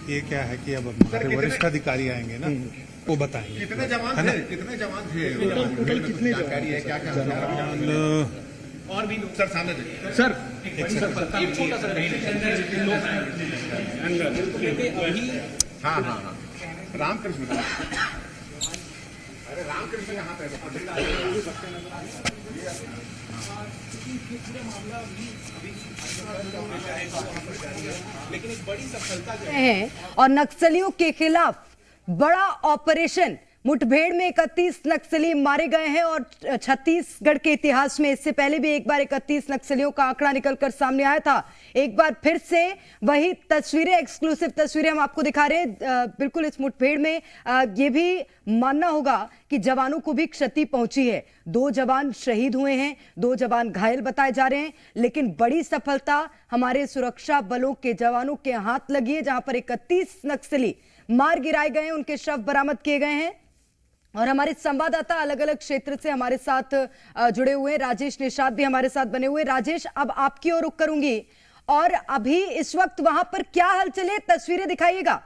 ये क्या है कि अब हमारे वरिष्ठ अधिकारी आएंगे ना, वो बताएंगे कितने जवान थे, टोटल कितने जानकारी है, क्या क्या और भी सर सामने देखिए सर हाँ हाँ हाँ रामकृष्ण अरे रामकृष्ण कहाँ पे लेकिन एक बड़ी सफलता है और नक्सलियों के खिलाफ बड़ा ऑपरेशन। मुठभेड़ में 31 नक्सली मारे गए हैं और छत्तीसगढ़ के इतिहास में इससे पहले भी एक बार 31 नक्सलियों का आंकड़ा निकलकर सामने आया था। एक बार फिर से वही तस्वीरें, एक्सक्लूसिव तस्वीरें हम आपको दिखा रहे हैं। बिल्कुल इस मुठभेड़ में ये भी मानना होगा कि जवानों को भी क्षति पहुंची है। 2 जवान शहीद हुए हैं, 2 जवान घायल बताए जा रहे हैं, लेकिन बड़ी सफलता हमारे सुरक्षा बलों के जवानों के हाथ लगी है, जहां पर 31 नक्सली मार गिराए गए हैं, उनके शव बरामद किए गए हैं। और हमारे संवाददाता अलग अलग क्षेत्र से हमारे साथ जुड़े हुए हैं। राजेश निषाद भी हमारे साथ बने हुए। राजेश, अब आपकी ओर रुख करूंगी और अभी इस वक्त वहां पर क्या हलचल है, तस्वीरें दिखाइएगा।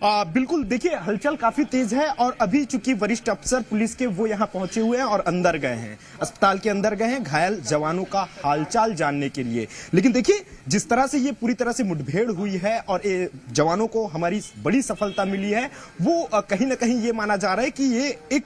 बिल्कुल, देखिए हलचल काफी तेज है और अभी चूंकि वरिष्ठ अफसर पुलिस के वो यहाँ पहुंचे हुए हैं और अंदर गए हैं, अस्पताल के अंदर गए हैं घायल जवानों का हालचाल जानने के लिए। लेकिन देखिए जिस तरह से ये पूरी तरह से मुठभेड़ हुई है और जवानों को हमारी बड़ी सफलता मिली है, वो कहीं ना कहीं ये माना जा रहा है कि ये एक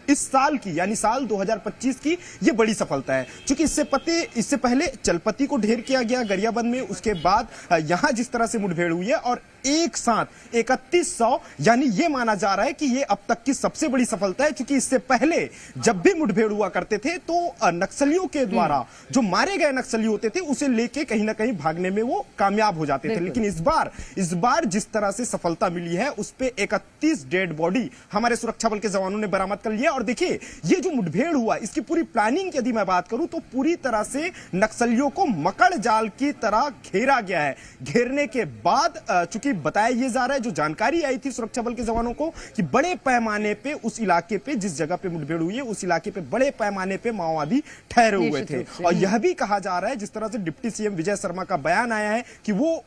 इस साल की यानी साल 2025 की ये बड़ी सफलता है। क्योंकि इससे पहले चलपति को ढेर किया गया गरियाबंद में, उसके बाद यहां जिस तरह से मुठभेड़ हुई है और एक साथ 3100, यानी ये माना जा रहा है कि ये अब तक की सबसे बड़ी सफलता है। क्योंकि इससे पहले जब भी मुठभेड़ हुआ करते थे तो नक्सलियों के द्वारा जो मारे गए नक्सली होते थे उसे लेके कहीं ना कहीं भागने में वो कामयाब हो जाते थे। लेकिन इस बार जिस तरह से सफलता मिली है उस पे 31 डेड बॉडी हमारे सुरक्षा बल के जवानों ने बरामद कर लिया। और देखिए ये जो मुठभेड़ हुआ इसकी पूरी प्लानिंग यदि मैं बात करूं तो पूरी तरह से नक्सलियों को मकड़ जाल की तरह घेरा गया है। घेरने के बाद चूंकि बताया यह जा रहा है, जो जानकारी आई थी सुरक्षा बल के जवानों को कि बड़े पैमाने पे उस इलाके पे जिस जगह पे मुठभेड़ हुई है उस इलाके पे बड़े पैमाने पे माओवादी ठहरे हुए थे। और यह भी कहा जा रहा है, जिस तरह से डिप्टी सीएम विजय शर्मा का बयान आया है कि वो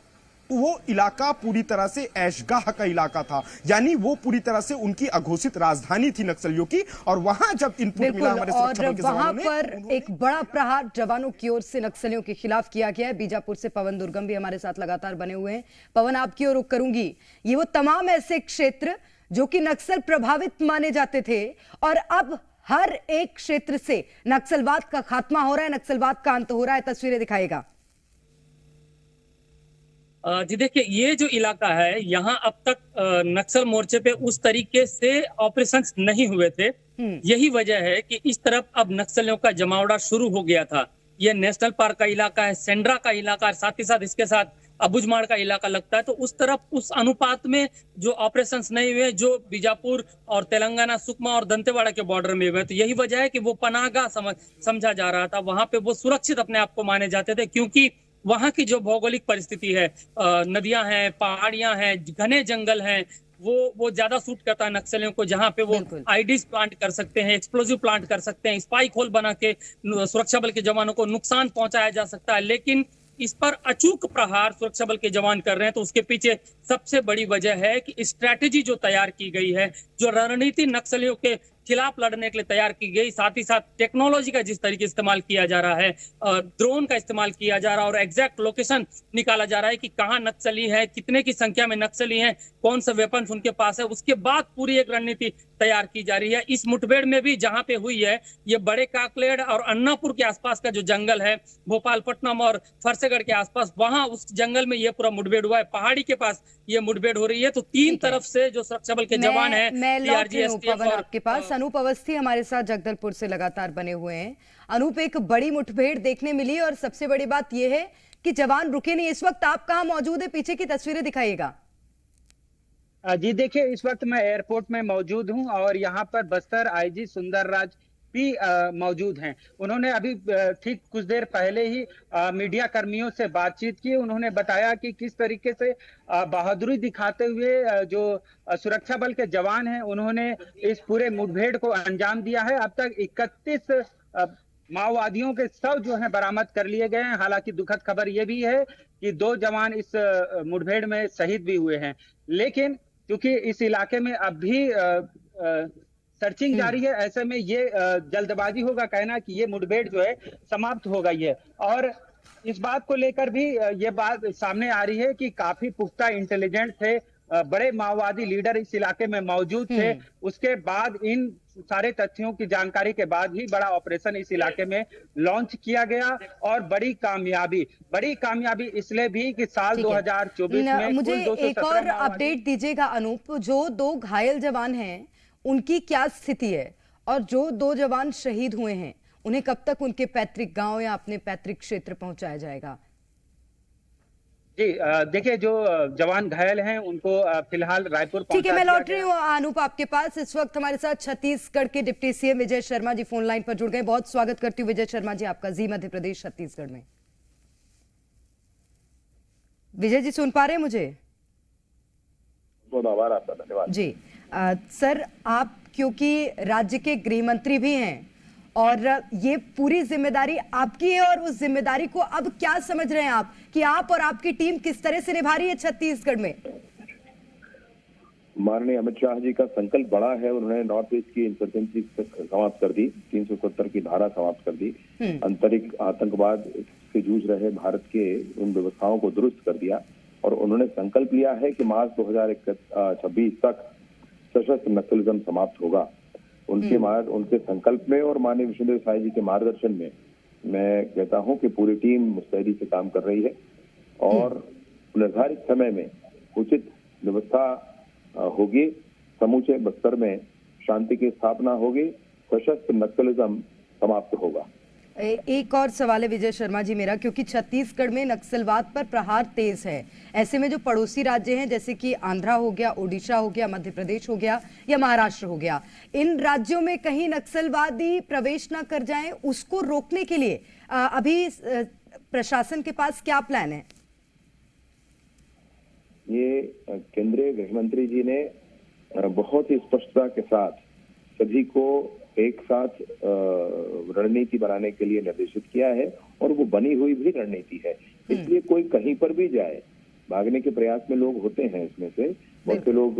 इलाका पूरी तरह से ऐशगाह का इलाका था, यानी वो पूरी तरह से उनकी अघोषित राजधानी थी नक्सलियों की। और वहां जब इनपुट मिला हमारे सुरक्षा बल के जवानों ने, वहां पर एक बड़ा प्रहार जवानों की ओर से नक्सलियों के खिलाफ किया गया है। बीजापुर से पवन दुर्गम भी हमारे साथ लगातार बने हुए हैं। पवन, आपकी ओर रुख करूंगी। ये वो तमाम ऐसे क्षेत्र जो कि नक्सल प्रभावित माने जाते थे और अब हर एक क्षेत्र से नक्सलवाद का खात्मा हो रहा है, नक्सलवाद का अंत हो रहा है। तस्वीरें दिखाएगा। जी देखिए, ये जो इलाका है यहाँ अब तक नक्सल मोर्चे पे उस तरीके से ऑपरेशंस नहीं हुए थे। यही वजह है कि इस तरफ अब नक्सलियों का जमावड़ा शुरू हो गया था। ये नेशनल पार्क का इलाका है, सेंड्रा का इलाका है, साथ ही साथ इसके साथ अबुझमाड़ का इलाका लगता है। तो उस तरफ उस अनुपात में जो ऑपरेशंस नहीं हुए जो बीजापुर और तेलंगाना सुकमा और दंतेवाड़ा के बॉर्डर में हुए। तो यही वजह है कि वो पनाहगाह समझा जा रहा था। वहां पे वो सुरक्षित अपने आप को माने जाते थे, क्योंकि वहां की जो भौगोलिक परिस्थिति है, नदियां हैं, पहाड़ियां हैं, घने जंगल हैं, वो ज्यादा सूट करता है नक्सलियों को, जहां पे वो आईडीज प्लांट कर सकते हैं, एक्सप्लोजिव प्लांट कर सकते हैं, स्पाइक होल बना के सुरक्षा बल के जवानों को नुकसान पहुंचाया जा सकता है। लेकिन इस पर अचूक प्रहार सुरक्षा बल के जवान कर रहे हैं। तो उसके पीछे सबसे बड़ी वजह है कि स्ट्रैटेजी जो तैयार की गई है, जो रणनीति नक्सलियों के खिलाफ लड़ने के लिए तैयार की गई, साथ ही साथ टेक्नोलॉजी का जिस तरीके इस्तेमाल किया जा रहा है, ड्रोन का इस्तेमाल किया जा रहा है और एग्जैक्ट लोकेशन निकाला जा रहा है कि कहाँ नक्सली है, कितने की संख्या में नक्सली हैं, कौन सा वेपन्स उनके पास है, उसके बाद पूरी एक रणनीति तैयार की जा रही है। इस मुठभेड़ में भी जहां पे हुई है, ये बड़े काकलेड़ और अन्नापुर के आसपास का जो जंगल है, भोपालपट्टनम और फरसेगढ़ के आसपास, वहां उस जंगल में ये पूरा मुठभेड़ हुआ है। पहाड़ी के पास ये मुठभेड़ हो रही है। तो तीन तरफ से जो सुरक्षा बल के जवान है, आपके पास अनूप अवस्थी हमारे साथ जगदलपुर से लगातार बने हुए हैं। अनूप, एक बड़ी मुठभेड़ देखने मिली और सबसे बड़ी बात यह है कि जवान रुके नहीं। इस वक्त आप कहां मौजूद है? पीछे की तस्वीरें दिखाइएगा। जी देखिए, इस वक्त मैं एयरपोर्ट में मौजूद हूं और यहाँ पर बस्तर आईजी सुंदरराज भी मौजूद हैं। उन्होंने अभी ठीक कुछ देर पहले ही मीडिया कर्मियों से बातचीत की। उन्होंने बताया कि किस तरीके से बहादुरी दिखाते हुए जो सुरक्षा बल के जवान हैं उन्होंने इस पूरे मुठभेड़ को अंजाम दिया है। अब तक 31 माओवादियों के शव जो है बरामद कर लिए गए हैं। हालांकि दुखद खबर ये भी है कि 2 जवान इस मुठभेड़ में शहीद भी हुए हैं, लेकिन क्योंकि इस इलाके में अब भी सर्चिंग जारी है, ऐसे में ये जल्दबाजी होगा कहना कि ये मुठभेड़ जो है समाप्त हो गई है। और इस बात को लेकर भी ये बात सामने आ रही है कि काफी पुख्ता इंटेलिजेंस थे, बड़े माओवादी लीडर इस इलाके में मौजूद थे। उसके बाद इन सारे तथ्यों की जानकारी के बाद ही बड़ा ऑपरेशन इस इलाके में लॉन्च किया गया और बड़ी कामयाबी इसलिए भी कि साल 2024 में मुझे एक और अपडेट दीजिएगा अनूप, जो 2 घायल जवान हैं उनकी क्या स्थिति है, और जो 2 जवान शहीद हुए हैं उन्हें कब तक उनके पैतृक गांव या अपने पैतृक क्षेत्र पहुंचाया जाएगा? जी देखिए, जो जवान घायल हैं उनको फिलहाल रायपुर ठीक है, मैं लौट रही हूँ अनूप आपके पास। इस वक्त हमारे साथ छत्तीसगढ़ के deputy CM Vijay Sharma ji phone line पर जुड़ गए। बहुत स्वागत करती हूँ विजय शर्मा जी आपका जी मध्य प्रदेश छत्तीसगढ़ में। विजय जी सुन पा रहे हैं मुझे? बहुत आभार आपका, धन्यवाद जी। सर, आप क्योंकि राज्य के गृह मंत्री भी हैं और ये पूरी जिम्मेदारी आपकी है, और उस जिम्मेदारी को अब क्या समझ रहे हैं आप कि आप और आपकी टीम किस तरह से निभा रही है छत्तीसगढ़ में? माननीय अमित शाह जी का संकल्प बड़ा है। उन्होंने नॉर्थ ईस्ट की इंसर्जेंसी समाप्त कर दी, 370 की धारा समाप्त कर दी, आंतरिक आतंकवाद से जूझ रहे भारत के उन व्यवस्थाओं को दुरुस्त कर दिया, और उन्होंने संकल्प लिया है कि मार्च 2026 तक सशस्त्र नक्सलिज्म समाप्त होगा। उनके संकल्प में और माननीय विष्णुदेव साय जी के मार्गदर्शन में मैं कहता हूं कि पूरी टीम मुस्तैदी से काम कर रही है, और निर्धारित समय में उचित व्यवस्था होगी, समूचे बस्तर में शांति की स्थापना होगी, सशस्त्र नक्सलिज्म समाप्त होगा। एक और सवाल है विजय शर्मा जी मेरा, क्योंकि छत्तीसगढ़ में नक्सलवाद पर प्रहार तेज है, ऐसे में जो पड़ोसी राज्य हैं जैसे कि आंध्रा हो गया, ओडिशा हो गया, मध्य प्रदेश हो गया या महाराष्ट्र हो गया, इन राज्यों में कहीं नक्सलवादी प्रवेश ना कर जाएं, उसको रोकने के लिए अभी प्रशासन के पास क्या प्लान है? ये केंद्रीय गृह मंत्री जी ने बहुत ही स्पष्टता के साथ सभी को एक साथ रणनीति बनाने के लिए निर्देशित किया है, और वो बनी हुई भी रणनीति है। इसलिए कोई कहीं पर भी जाए, भागने के प्रयास में लोग होते हैं, इसमें से बहुत से लोग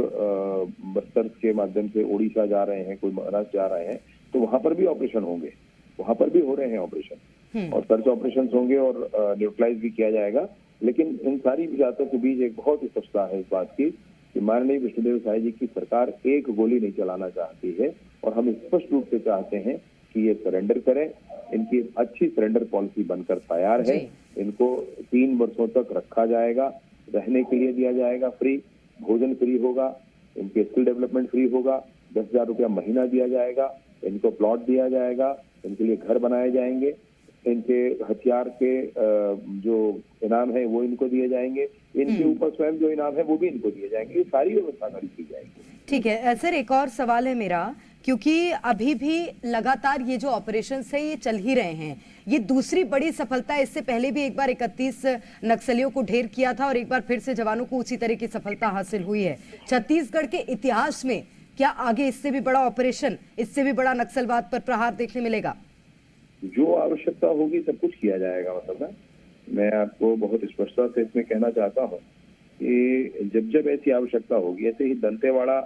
बस्तर के माध्यम से ओडिशा जा रहे हैं, कोई महाराष्ट्र जा रहे हैं, तो वहां पर भी ऑपरेशन होंगे, वहां पर भी हो रहे हैं ऑपरेशन, और सर्च ऑपरेशन होंगे और न्यूट्रलाइज भी किया जाएगा। लेकिन इन सारी बातों के बीच एक बहुत ही स्पष्टता है इस बात की कि माननीय विष्णुदेव साय जी की सरकार एक गोली नहीं चलाना चाहती है, और हम स्पष्ट रूप से चाहते हैं कि ये सरेंडर करें। इनकी अच्छी सरेंडर पॉलिसी बनकर तैयार है। इनको 3 वर्षों तक रखा जाएगा, रहने के लिए दिया जाएगा फ्री, भोजन फ्री होगा, इनके स्किल डेवलपमेंट फ्री होगा, 10,000 रुपया महीना दिया जाएगा, इनको प्लॉट दिया जाएगा, इनके लिए घर बनाए जाएंगे, इनके हथियार के जो इनाम है वो इनको दिए जाएंगे, इनके ऊपर स्वयं जो इनाम है वो भी इनको दिए जाएंगे। ये सारी व्यवस्था की जाएगी। ठीक है सर, एक और सवाल है मेरा, क्योंकि अभी भी लगातार ये जो ऑपरेशन है ये चल ही रहे हैं, ये दूसरी बड़ी सफलता है। इससे पहले भी एक बार 31 नक्सलियों को ढेर किया था और एक बार फिर से जवानों को उसी तरह की सफलता हासिल हुई है। छत्तीसगढ़ के इतिहास में क्या आगे इससे भी बड़ा ऑपरेशन, इससे भी बड़ा नक्सलवाद पर प्रहार देखने मिलेगा? जो आवश्यकता होगी सब कुछ किया जाएगा। मतलब है, मैं आपको बहुत स्पष्टता से इसमें कहना चाहता हूँ कि जब जब ऐसी आवश्यकता होगी, ऐसे ही दंतेवाड़ा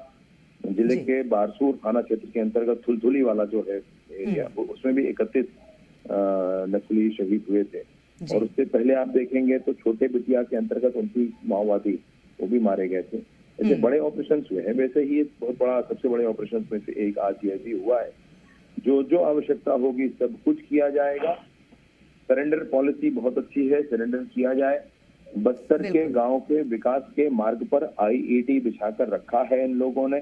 जिले के बारसूर थाना क्षेत्र के अंतर्गत थुलथुली वाला जो है एरिया, उसमें भी 31 नक्सली शहीद हुए थे, और उससे पहले आप देखेंगे तो छोटे बिटिया के अंतर्गत 29 माओवादी वो भी मारे गए थे। ऐसे बड़े ऑपरेशन हुए हैं, वैसे ही बहुत बड़ा सबसे बड़े ऑपरेशन में से एक आज ये हुआ है। जो जो आवश्यकता होगी सब कुछ किया जाएगा। सरेंडर पॉलिसी बहुत अच्छी है, सरेंडर किया जाए। बस्तर के गांव के विकास के मार्ग पर IED बिछाकर रखा है इन लोगों ने,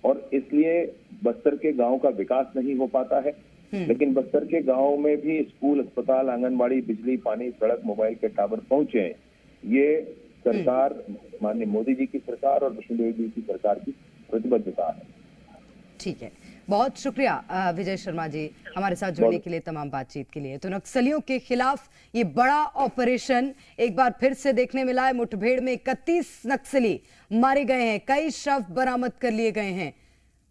और इसलिए बस्तर के गांव का विकास नहीं हो पाता है। लेकिन बस्तर के गांव में भी स्कूल, अस्पताल, आंगनबाड़ी, बिजली, पानी, सड़क, मोबाइल के टावर पहुंचे हैं। ये सरकार, माननीय मोदी जी की सरकार और विष्णुदेव जी की सरकार की प्रतिबद्धता है। ठीक है, बहुत शुक्रिया विजय शर्मा जी हमारे साथ जुड़ने के लिए, तमाम बातचीत के लिए। तो नक्सलियों के खिलाफ ये बड़ा ऑपरेशन एक बार फिर से देखने मिला है। मुठभेड़ में 31 नक्सली मारे गए हैं, कई शव बरामद कर लिए गए हैं।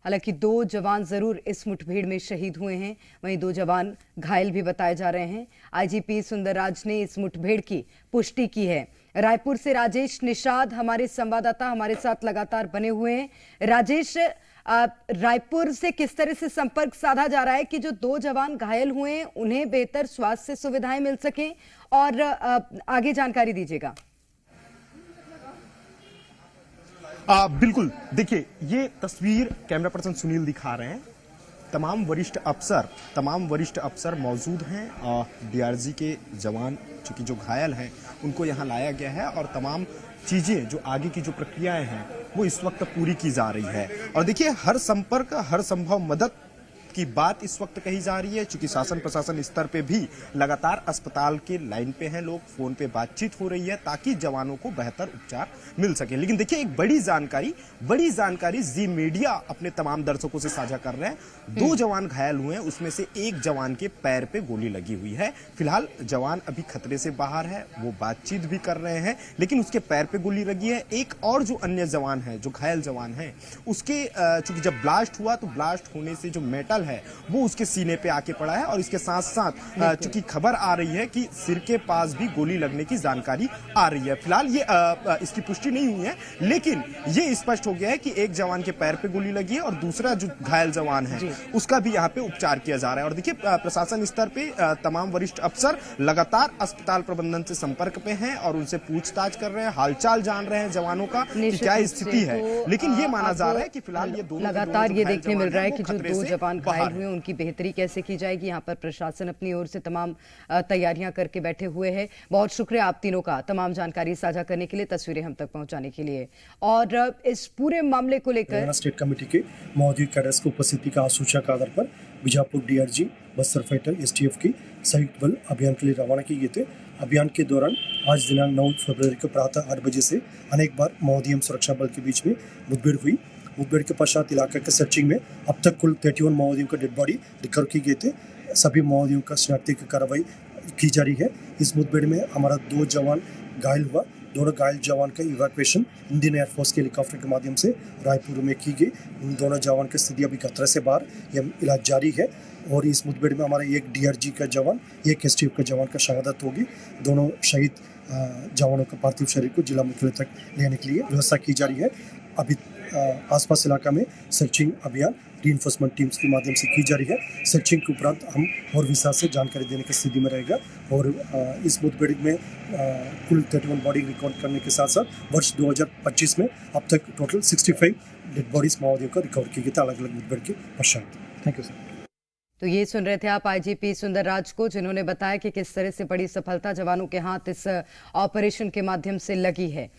हालांकि 2 जवान जरूर इस मुठभेड़ में शहीद हुए हैं, वहीं 2 जवान घायल भी बताए जा रहे हैं। आईजीपी सुंदरराज ने इस मुठभेड़ की पुष्टि की है। रायपुर से राजेश निषाद हमारे संवाददाता हमारे साथ लगातार बने हुए हैं। राजेश, रायपुर से किस तरह से संपर्क साधा जा रहा है कि जो 2 जवान घायल हुए हैं उन्हें बेहतर स्वास्थ्य सुविधाएं मिल सकें, और आगे जानकारी दीजिएगा। बिल्कुल, देखिए ये तस्वीर कैमरा पर्सन सुनील दिखा रहे हैं। तमाम वरिष्ठ अफसर मौजूद हैं। डीआरजी के जवान चूंकि जो घायल हैं उनको यहाँ लाया गया है, और तमाम चीजें जो आगे की जो प्रक्रियाएं हैं वो इस वक्त पूरी की जा रही है। और देखिए हर संपर्क, हर संभव मदद की बात इस वक्त कही जा रही है, चूंकि शासन प्रशासन स्तर पे भी लगातार अस्पताल के लाइन पे हैं लोग, फोन पे बातचीत हो रही है ताकि जवानों को बेहतर उपचार मिल सके। लेकिन देखिए एक बड़ी जानकारी जी मीडिया अपने तमाम दर्शकों से साझा कर रहे हैं। 2 जवान घायल हुए हैं, उसमें से एक जवान के पैर पे गोली लगी हुई है। फिलहाल जवान अभी खतरे से बाहर है, वो बातचीत भी कर रहे हैं, लेकिन उसके पैर पे गोली लगी है। एक और जो अन्य जवान है, जो घायल जवान है, उसके चूंकि जब ब्लास्ट हुआ तो ब्लास्ट होने से जो मेटल है वो उसके सीने पे आके पड़ा है, और इसके साथ साथ चूंकि खबर आ रही है कि सिर के पास भी गोली लगने की जानकारी आ रही है। फिलहाल ये इसकी पुष्टि नहीं हुई है, लेकिन ये स्पष्ट हो गया है कि एक जवान के पैर पे गोली लगी है और दूसरा जो घायल जवान है उसका भी यहाँ पे उपचार किया जा रहा है। और देखिए प्रशासन स्तर पे तमाम वरिष्ठ अफसर लगातार अस्पताल प्रबंधन से संपर्क पे हैं और उनसे पूछताछ कर रहे हैं, हालचाल जान रहे हैं जवानों का कि क्या स्थिति है। लेकिन ये माना जा रहा है कि फिलहाल ये दोनों लगातार ये देखने मिल रहा है कि जो 2 जवान घायल हुए उनकी बेहतरी कैसे की जाएगी। यहाँ पर प्रशासन अपनी ओर से तमाम तैयारियां करके बैठे हुए हैं। बहुत शुक्रिया आप तीनों का तमाम जानकारी साझा करने के लिए, तस्वीरें हम तक पहुंचाने के लिए। और इस पूरे मामले को लेकर स्टेट कमेटी के मौजूद कैडर्स की उपस्थिति का सूचना के आधार पर Bijapur DRG, Bastar fighter, STF की संयुक्त बल अभियान के लिए रवाना किए गए थे। अभियान के दौरान आज दिनांक 9 फरवरी को प्रातः 8 बजे से अनेक बार महोदयम सुरक्षा बल के बीच में मुठभेड़ हुई। मुठभेड़ के पश्चात इलाके के सर्चिंग में अब तक कुल 31 महोदयों का डेड बॉडी रिकवर की गए थे। सभी महोदयों का शिनाख्ती की कार्रवाई की जा रही है। इस मुठभेड़ में हमारा 2 जवान घायल हुआ। दोनों घायल जवान का इवैक्यूएशन इंडियन एयरफोर्स के हेलीकॉप्टर के माध्यम से रायपुर में की गई। उन दोनों जवान की स्थिति अभी खतरे से बाहर, यह इलाज जारी है। और इस मुठभेड़ में हमारा एक डीआरजी का जवान, एक एसटीएफ का जवान का शहादत होगी। दोनों शहीद जवानों का पार्थिव शरीर को जिला मुख्यालय तक लेने के लिए व्यवस्था की जा रही है। अभी आसपास इलाका में सर्चिंग अभियान रीइंफोर्समेंट टीम्स के माध्यम से की जा रही है। सर्चिंग के उपरांत हम और विस्तार से जानकारी देने की स्थिति में रहेगा। और इस मुठभेड़ में कुल 31 बॉडी रिकॉर्ड करने के साथ साथ वर्ष 2025 में अब तक टोटल 65 डेड बॉडीज माओवादियों का रिकवर की गई थी अलग अलग मुठभेड़ के पश्चात। Thank you sir. तो ये सुन रहे थे आप आईजीपी सुंदरराज को, जिन्होंने बताया कि किस तरह से बड़ी सफलता जवानों के हाथ इस ऑपरेशन के माध्यम से लगी है।